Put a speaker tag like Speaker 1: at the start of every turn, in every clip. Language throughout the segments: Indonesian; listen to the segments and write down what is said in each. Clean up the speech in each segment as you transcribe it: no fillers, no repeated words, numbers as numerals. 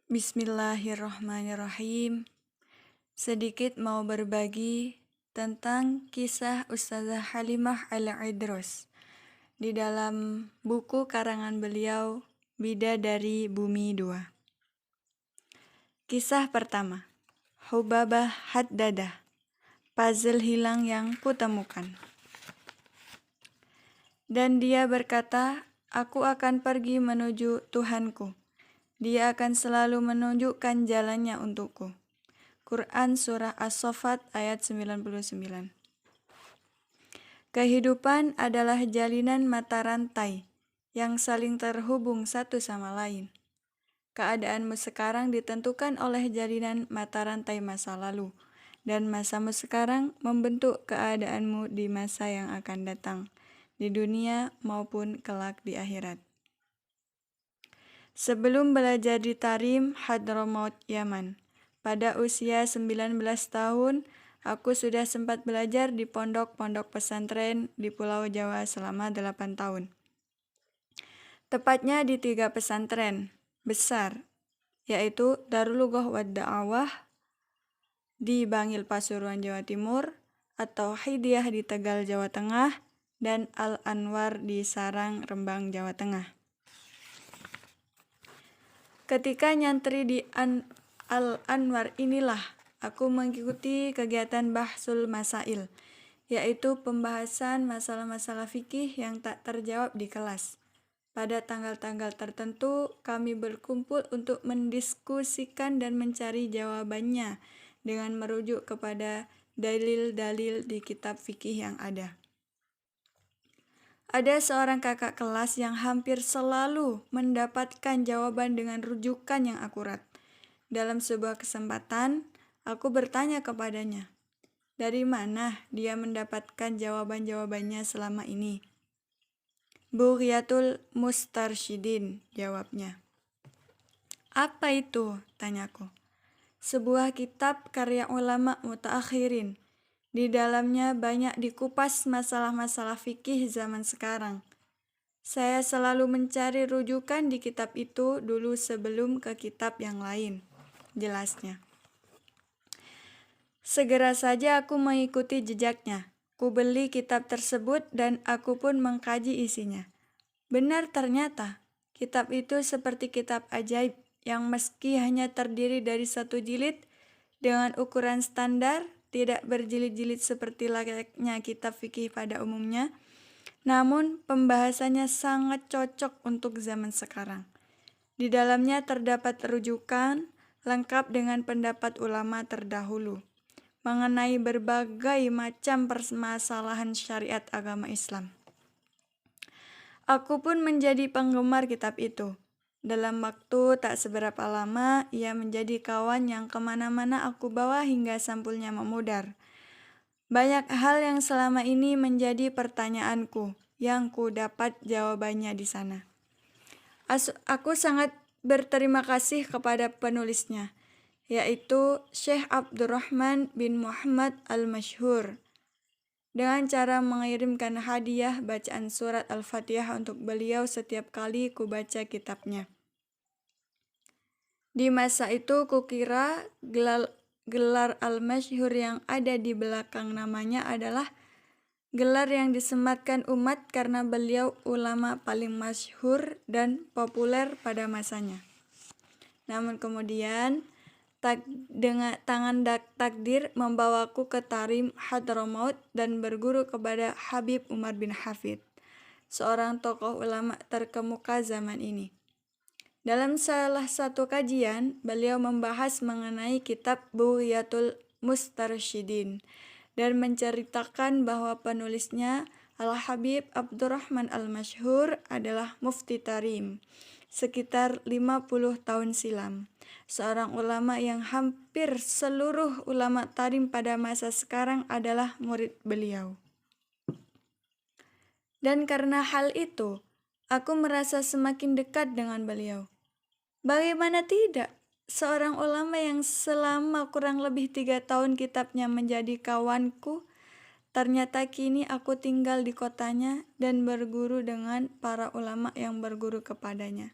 Speaker 1: Bismillahirrahmanirrahim. Sedikit mau berbagi tentang kisah Ustazah Halimah Al-Idrus di dalam buku karangan beliau Bidadari Bumi 2. Kisah pertama, Hubabah Haddadah, puzzle hilang yang kutemukan. Dan dia berkata, aku akan pergi menuju Tuhanku. Dia akan selalu menunjukkan jalannya untukku. Quran Surah As-Saffat ayat 99. Kehidupan adalah jalinan mata rantai yang saling terhubung satu sama lain. Keadaanmu sekarang ditentukan oleh jalinan mata rantai masa lalu, dan masamu sekarang membentuk keadaanmu di masa yang akan datang, di dunia maupun kelak di akhirat. Sebelum belajar di Tarim, Hadramaut, Yaman, pada usia 19 tahun, aku sudah sempat belajar di pondok-pondok pesantren di Pulau Jawa selama 8 tahun. Tepatnya di 3 pesantren besar, yaitu Darul Lughah wad Da'awah di Bangil, Pasuruan, Jawa Timur, atau Hidayah di Tegal, Jawa Tengah, dan Al-Anwar di Sarang, Rembang, Jawa Tengah. Ketika nyantri di Al-Anwar inilah aku mengikuti kegiatan Bahsul Masail, yaitu pembahasan masalah-masalah fikih yang tak terjawab di kelas. Pada tanggal-tanggal tertentu, kami berkumpul untuk mendiskusikan dan mencari jawabannya dengan merujuk kepada dalil-dalil di kitab fikih yang ada. Ada seorang kakak kelas yang hampir selalu mendapatkan jawaban dengan rujukan yang akurat. Dalam sebuah kesempatan, aku bertanya kepadanya, dari mana dia mendapatkan jawaban-jawabannya selama ini? Bughiyatul Mustarsyidin, jawabnya. Apa itu? Tanyaku. Sebuah kitab karya ulama mutaakhirin. Di dalamnya banyak dikupas masalah-masalah fikih zaman sekarang. Saya selalu mencari rujukan di kitab itu dulu sebelum ke kitab yang lain, jelasnya. Segera saja aku mengikuti jejaknya. Ku beli kitab tersebut dan aku pun mengkaji isinya. Benar ternyata, kitab itu seperti kitab ajaib yang meski hanya terdiri dari 1 jilid dengan ukuran standar, tidak berjilid-jilid seperti layaknya kitab fikih pada umumnya, namun pembahasannya sangat cocok untuk zaman sekarang. Di dalamnya terdapat rujukan lengkap dengan pendapat ulama terdahulu mengenai berbagai macam permasalahan syariat agama Islam. Aku pun menjadi penggemar kitab itu. Dalam waktu tak seberapa lama, ia menjadi kawan yang kemana-mana aku bawa hingga sampulnya memudar. Banyak hal yang selama ini menjadi pertanyaanku, yang ku dapat jawabannya di sana. Aku sangat berterima kasih kepada penulisnya, yaitu Syekh Abdurrahman bin Muhammad Al-Masyhur, dengan cara mengirimkan hadiah bacaan surat Al-Fatihah untuk beliau setiap kali ku baca kitabnya. Di masa itu kukira gelar Al-Masyhur yang ada di belakang namanya adalah gelar yang disematkan umat karena beliau ulama paling masyhur dan populer pada masanya. Namun kemudian dengan tangan takdir membawaku ke Tarim Hadramaut dan berguru kepada Habib Umar bin Hafid, seorang tokoh ulama terkemuka zaman ini. Dalam salah satu kajian, beliau membahas mengenai kitab Bughiyatul Mustarsyidin dan menceritakan bahwa penulisnya Al-Habib Abdurrahman Al-Masyhur adalah Mufti Tarim sekitar 50 tahun silam, seorang ulama yang hampir seluruh ulama Tarim pada masa sekarang adalah murid beliau. Dan karena hal itu, aku merasa semakin dekat dengan beliau. Bagaimana tidak? Seorang ulama yang selama kurang lebih 3 tahun kitabnya menjadi kawanku, ternyata kini aku tinggal di kotanya dan berguru dengan para ulama yang berguru kepadanya.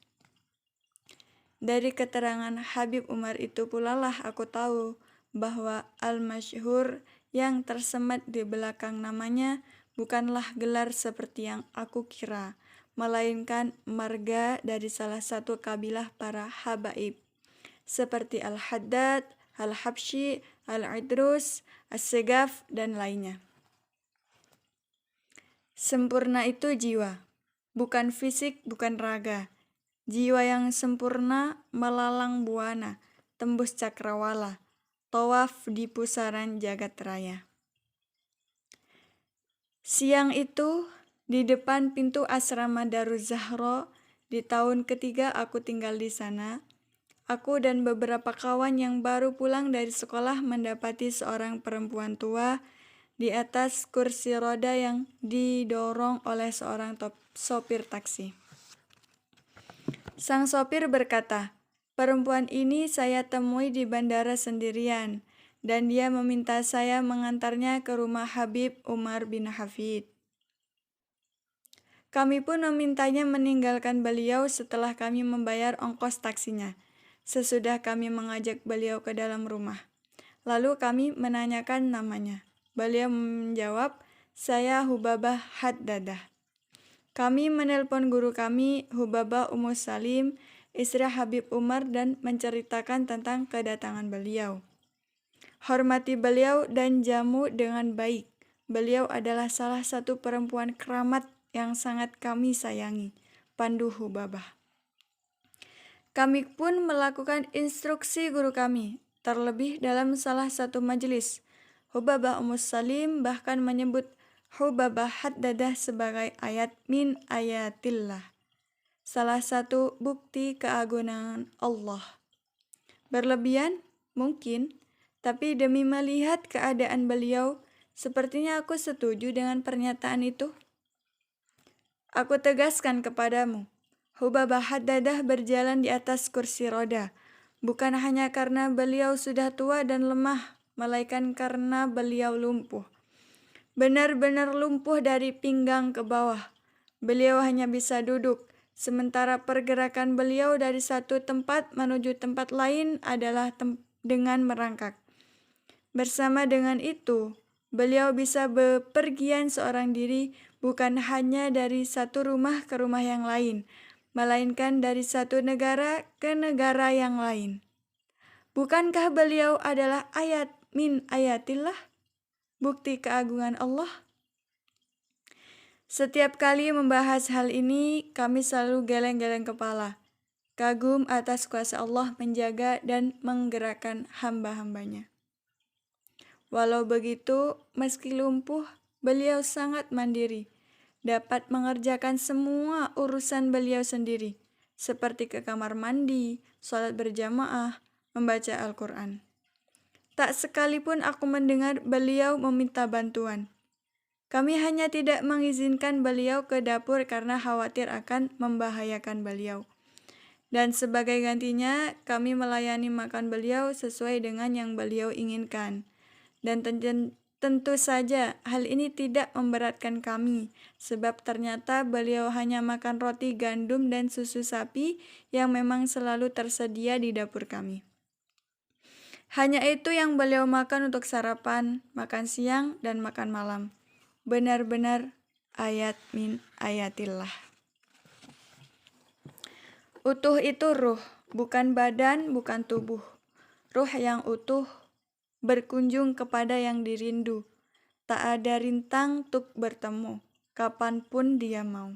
Speaker 1: Dari keterangan Habib Umar itu pula lah aku tahu bahwa Al-Masyhur yang tersemat di belakang namanya bukanlah gelar seperti yang aku kira, melainkan marga dari salah satu kabilah para habaib, seperti Al-Haddad, Al-Habsyi, Al-Idrus, As-Segaf, dan lainnya. Sempurna itu jiwa, bukan fisik, bukan raga. Jiwa yang sempurna melalang buana, tembus cakrawala, tawaf di pusaran jagat raya. Siang itu, di depan pintu asrama Daruz Zahra, di tahun ketiga aku tinggal di sana, aku dan beberapa kawan yang baru pulang dari sekolah mendapati seorang perempuan tua di atas kursi roda yang didorong oleh seorang sopir taksi. Sang sopir berkata, "Perempuan ini saya temui di bandara sendirian, dan dia meminta saya mengantarnya ke rumah Habib Umar bin Hafid." Kami pun memintanya meninggalkan beliau setelah kami membayar ongkos taksinya, sesudah kami mengajak beliau ke dalam rumah. Lalu kami menanyakan namanya. Beliau menjawab, "Saya Hubabah Haddadah." Kami menelpon guru kami, Hubabah Ummus Salim, istri Habib Umar, dan menceritakan tentang kedatangan beliau. Hormati beliau dan jamu dengan baik. Beliau adalah salah satu perempuan keramat yang sangat kami sayangi, pandu Hubabah. Kami pun melakukan instruksi guru kami, terlebih dalam salah satu majelis. Hubabah Ummus Salim bahkan menyebut Hubabah Haddadah sebagai ayat min ayatillah, salah satu bukti keagungan Allah. Berlebihan? Mungkin, tapi demi melihat keadaan beliau, sepertinya aku setuju dengan pernyataan itu. Aku tegaskan kepadamu, Hubabah Haddadah berjalan di atas kursi roda, bukan hanya karena beliau sudah tua dan lemah, melainkan karena beliau lumpuh. Benar-benar lumpuh dari pinggang ke bawah. Beliau hanya bisa duduk, sementara pergerakan beliau dari satu tempat menuju tempat lain adalah dengan merangkak. Bersama dengan itu, beliau bisa bepergian seorang diri bukan hanya dari satu rumah ke rumah yang lain, melainkan dari satu negara ke negara yang lain. Bukankah beliau adalah ayat min ayatillah? Bukti keagungan Allah. Setiap kali membahas hal ini, kami selalu geleng-geleng kepala, kagum atas kuasa Allah menjaga dan menggerakkan hamba-hambanya. Walau begitu, meski lumpuh, beliau sangat mandiri, dapat mengerjakan semua urusan beliau sendiri, seperti ke kamar mandi, sholat berjamaah, membaca Al-Quran. Tak sekalipun aku mendengar beliau meminta bantuan. Kami hanya tidak mengizinkan beliau ke dapur karena khawatir akan membahayakan beliau. Dan sebagai gantinya, kami melayani makan beliau sesuai dengan yang beliau inginkan. Dan tentu saja hal ini tidak memberatkan kami, sebab ternyata beliau hanya makan roti gandum dan susu sapi yang memang selalu tersedia di dapur kami. Hanya itu yang beliau makan untuk sarapan, makan siang, dan makan malam. Benar-benar ayat min ayatillah. Utuh itu ruh, bukan badan, bukan tubuh. Ruh yang utuh berkunjung kepada yang dirindu. Tak ada rintang tuk bertemu, kapanpun dia mau.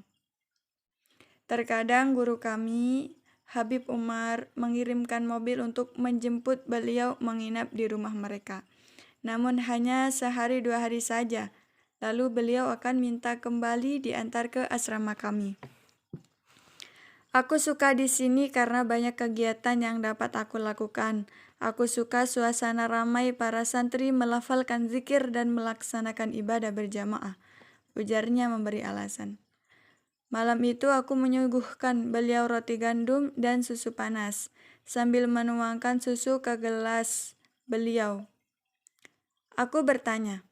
Speaker 1: Terkadang guru kami, Habib Umar, mengirimkan mobil untuk menjemput beliau menginap di rumah mereka. Namun hanya sehari 2 hari saja, lalu beliau akan minta kembali diantar ke asrama kami. Aku suka di sini karena banyak kegiatan yang dapat aku lakukan. Aku suka suasana ramai para santri melafalkan zikir dan melaksanakan ibadah berjamaah, ujarnya memberi alasan. Malam itu aku menyuguhkan beliau roti gandum dan susu panas, sambil menuangkan susu ke gelas beliau. Aku bertanya,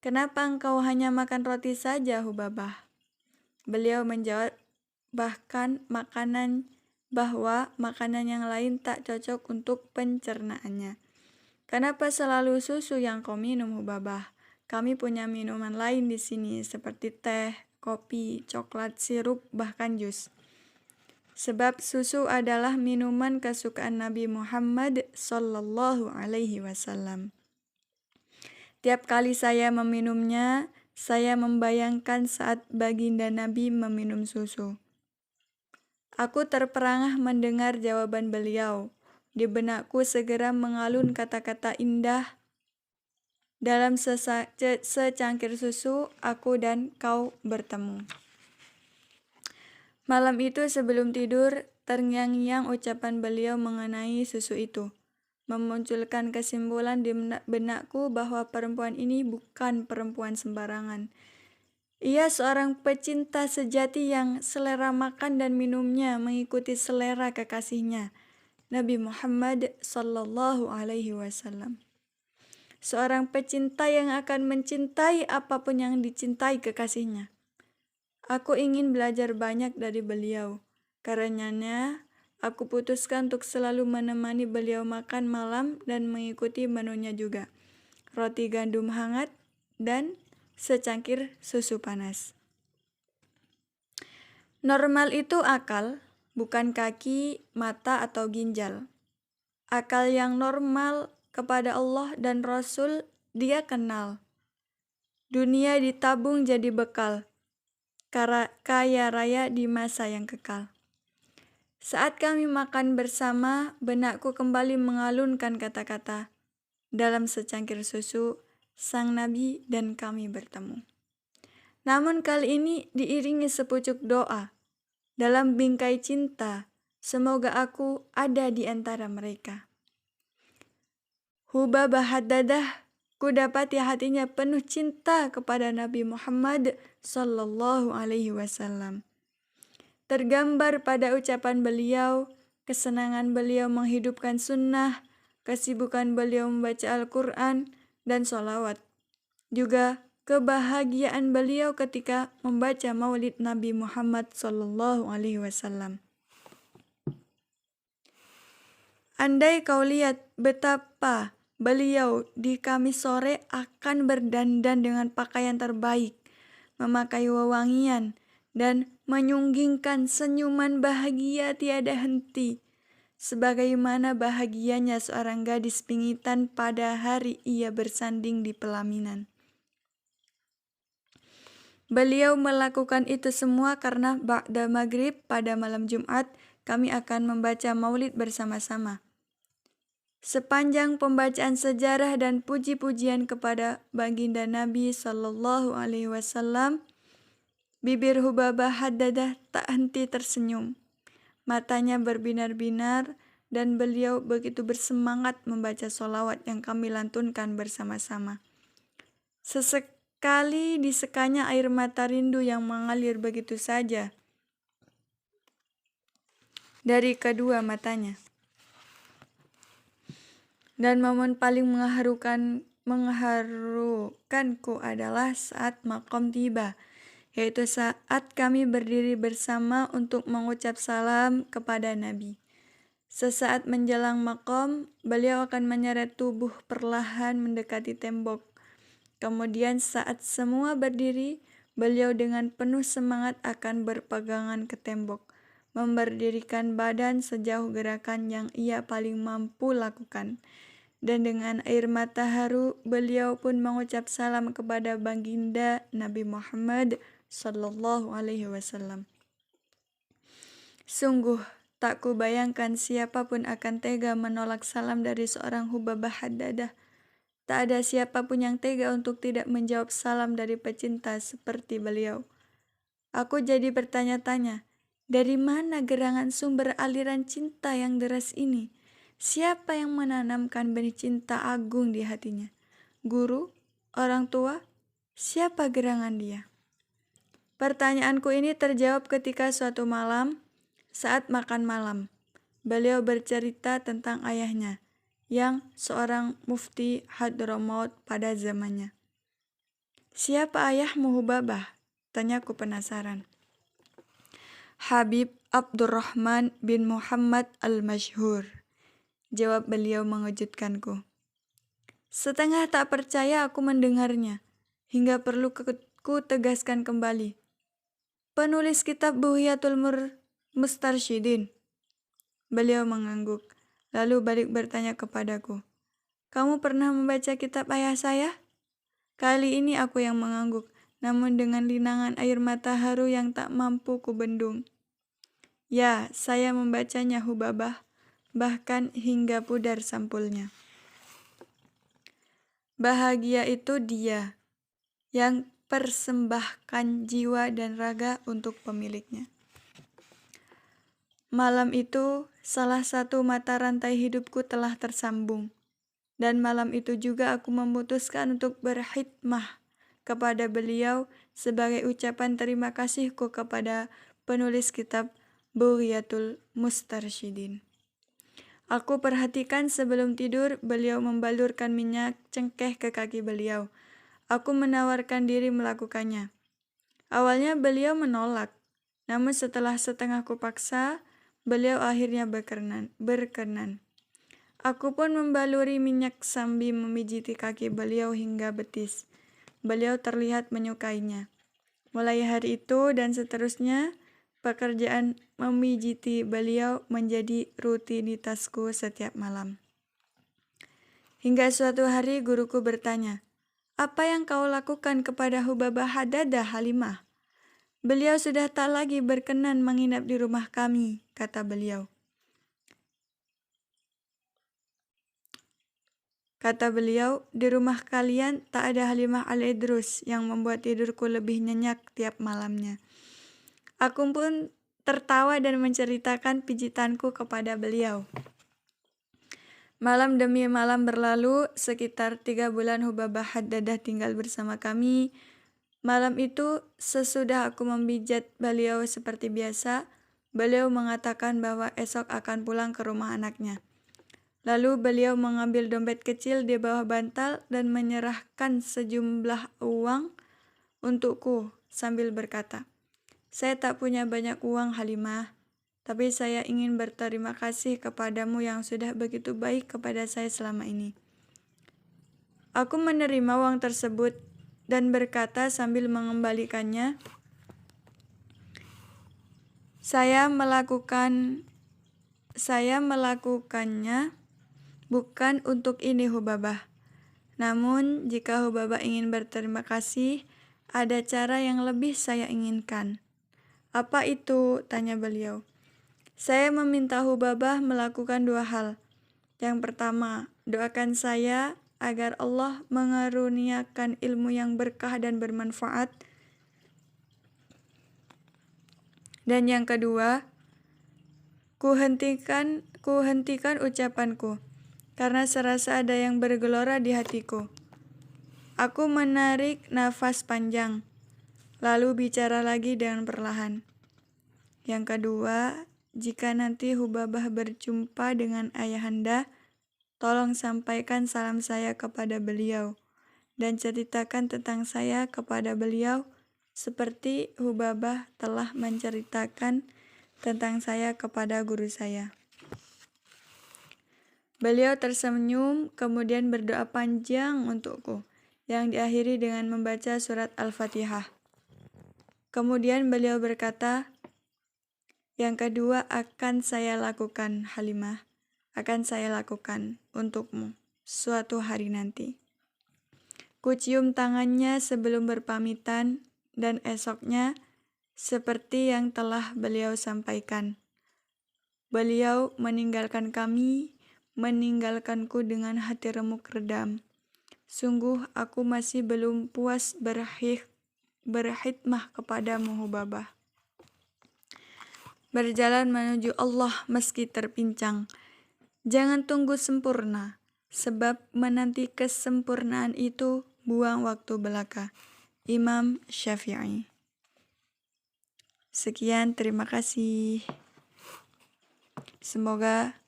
Speaker 1: "Kenapa engkau hanya makan roti saja, Hubabah?" Beliau menjawab, "Bahkan makanan bahwa makanan yang lain tak cocok untuk pencernaannya. Kenapa selalu susu yang kau minum, Hubabah? Kami punya minuman lain di sini seperti teh, kopi, coklat, sirup, bahkan jus. Sebab susu adalah minuman kesukaan Nabi Muhammad sallallahu alaihi wasallam. Tiap kali saya meminumnya, saya membayangkan saat baginda Nabi meminum susu. Aku terperangah mendengar jawaban beliau. Di benakku segera mengalun kata-kata indah. Dalam secangkir susu, aku dan kau bertemu. Malam itu sebelum tidur, terngiang-ngiang ucapan beliau mengenai susu itu, memunculkan kesimpulan di benakku bahwa perempuan ini bukan perempuan sembarangan. Ia seorang pecinta sejati yang selera makan dan minumnya mengikuti selera kekasihnya, Nabi Muhammad sallallahu alaihi wasallam. Seorang pecinta yang akan mencintai apapun yang dicintai kekasihnya. Aku ingin belajar banyak dari beliau. Karenanya, aku putuskan untuk selalu menemani beliau makan malam dan mengikuti menunya juga. Roti gandum hangat dan secangkir susu panas. Normal itu akal, bukan kaki, mata, atau ginjal. Akal yang normal kepada Allah dan Rasul dia kenal. Dunia ditabung jadi bekal. Kaya raya di masa yang kekal. Saat kami makan bersama, benakku kembali mengalunkan kata-kata. Dalam secangkir susu, sang Nabi dan kami bertemu. Namun kali ini diiringi sepucuk doa. Dalam bingkai cinta, semoga aku ada di antara mereka. Hubabah Haddadah, ku dapati hatinya penuh cinta kepada Nabi Muhammad sallallahu alaihi wasallam. Tergambar pada ucapan beliau, kesenangan beliau menghidupkan sunnah, kesibukan beliau membaca Al-Quran dan sholawat. Juga kebahagiaan beliau ketika membaca maulid Nabi Muhammad sallallahu alaihi wasallam. Andai kau lihat betapa beliau di Kamis sore akan berdandan dengan pakaian terbaik, memakai wewangian, dan menyunggingkan senyuman bahagia tiada henti, sebagaimana bahagianya seorang gadis pingitan pada hari ia bersanding di pelaminan. Beliau melakukan itu semua karena ba'da maghrib pada malam Jumat kami akan membaca maulid bersama-sama. Sepanjang pembacaan sejarah dan puji-pujian kepada baginda Nabi sallallahu alaihi wasallam, bibir Hubabah Haddadah tak henti tersenyum. Matanya berbinar-binar dan beliau begitu bersemangat membaca sholawat yang kami lantunkan bersama-sama. Sesekali disekanya air mata rindu yang mengalir begitu saja dari kedua matanya. Dan momen paling mengharukanku adalah saat maqam tiba, yaitu saat kami berdiri bersama untuk mengucap salam kepada Nabi. Sesaat menjelang maqam, beliau akan menyeret tubuh perlahan mendekati tembok. Kemudian saat semua berdiri, beliau dengan penuh semangat akan berpegangan ke tembok, memberdirikan badan sejauh gerakan yang ia paling mampu lakukan. Dan dengan air mata haru, beliau pun mengucap salam kepada baginda Nabi Muhammad sallallahu alaihi wasallam. Sungguh tak kubayangkan siapapun akan tega menolak salam dari seorang Hubabah Haddadah. Tak ada siapapun yang tega untuk tidak menjawab salam dari pecinta seperti beliau. Aku jadi bertanya-tanya, dari mana gerangan sumber aliran cinta yang deras ini? Siapa yang menanamkan benih cinta agung di hatinya? Guru? Orang tua? Siapa gerangan dia? Pertanyaanku ini terjawab ketika suatu malam, saat makan malam, beliau bercerita tentang ayahnya, yang seorang mufti Hadramaut pada zamannya. Siapa ayahmu, Hubabah? Tanyaku penasaran. Habib Abdurrahman bin Muhammad al-Masyhur. Jawab beliau mengejutkanku. Setengah tak percaya aku mendengarnya, hingga perlu ku tegaskan kembali. Penulis kitab Bughyatul Mustarsyidin. Beliau mengangguk, lalu balik bertanya kepadaku. Kamu pernah membaca kitab ayah saya? Kali ini aku yang mengangguk, namun dengan linangan air mata haru yang tak mampu kubendung. Ya, saya membacanya Hubabah, bahkan hingga pudar sampulnya. Bahagia itu dia yang persembahkan jiwa dan raga untuk pemiliknya. Malam itu, salah satu mata rantai hidupku telah tersambung. Dan malam itu juga aku memutuskan untuk berkhidmah kepada beliau sebagai ucapan terima kasihku kepada penulis kitab Bughyatul Mustarsyidin. Aku perhatikan sebelum tidur beliau membalurkan minyak cengkeh ke kaki beliau. Aku menawarkan diri melakukannya. Awalnya beliau menolak, namun setelah setengah kupaksa, beliau akhirnya berkenan. Aku pun membaluri minyak sambil memijiti kaki beliau hingga betis. Beliau terlihat menyukainya. Mulai hari itu dan seterusnya, pekerjaan memijiti beliau menjadi rutinitasku setiap malam. Hingga suatu hari guruku bertanya, "Apa yang kau lakukan kepada Hubabah Hadadah Halimah?" "Beliau sudah tak lagi berkenan menginap di rumah kami," kata beliau. Kata beliau, "Di rumah kalian tak ada Halimah Al-Idrus yang membuat tidurku lebih nyenyak tiap malamnya." Aku pun tertawa dan menceritakan pijitanku kepada beliau. Malam demi malam berlalu, sekitar 3 bulan Hubabah Hadadah tinggal bersama kami. Malam itu, sesudah aku memijat beliau seperti biasa, beliau mengatakan bahwa esok akan pulang ke rumah anaknya. Lalu beliau mengambil dompet kecil di bawah bantal dan menyerahkan sejumlah uang untukku sambil berkata, "Saya tak punya banyak uang, Halimah, tapi saya ingin berterima kasih kepadamu yang sudah begitu baik kepada saya selama ini." Aku menerima uang tersebut dan berkata sambil mengembalikannya, Saya melakukannya bukan untuk ini Hubabah. Namun jika Hubabah ingin berterima kasih, ada cara yang lebih saya inginkan." "Apa itu?" tanya beliau. "Saya meminta Hubabah melakukan 2 hal. Yang pertama, doakan saya agar Allah mengaruniakan ilmu yang berkah dan bermanfaat. Dan yang kedua, ku hentikan ucapanku, karena serasa ada yang bergelora di hatiku." Aku menarik nafas panjang, lalu bicara lagi dengan perlahan. "Yang kedua, jika nanti Hubabah berjumpa dengan ayahanda, tolong sampaikan salam saya kepada beliau, dan ceritakan tentang saya kepada beliau, seperti Hubabah telah menceritakan tentang saya kepada guru saya." Beliau tersenyum, kemudian berdoa panjang untukku, yang diakhiri dengan membaca surat Al-Fatihah. Kemudian beliau berkata, "Yang kedua akan saya lakukan, Halimah, akan saya lakukan untukmu suatu hari nanti." Ku cium tangannya sebelum berpamitan, dan esoknya, seperti yang telah beliau sampaikan, beliau meninggalkan kami, meninggalkanku dengan hati remuk redam. Sungguh aku masih belum puas berkhidmah kepadamu Hubabah. Berjalan menuju Allah meski terpincang. Jangan tunggu sempurna, sebab menanti kesempurnaan itu buang waktu belaka. Imam Syafi'i. Sekian, terima kasih. Semoga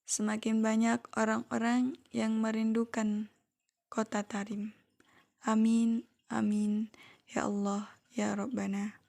Speaker 1: semakin banyak orang-orang yang merindukan kota Tarim. Amin, amin, ya Allah, ya Rabbana.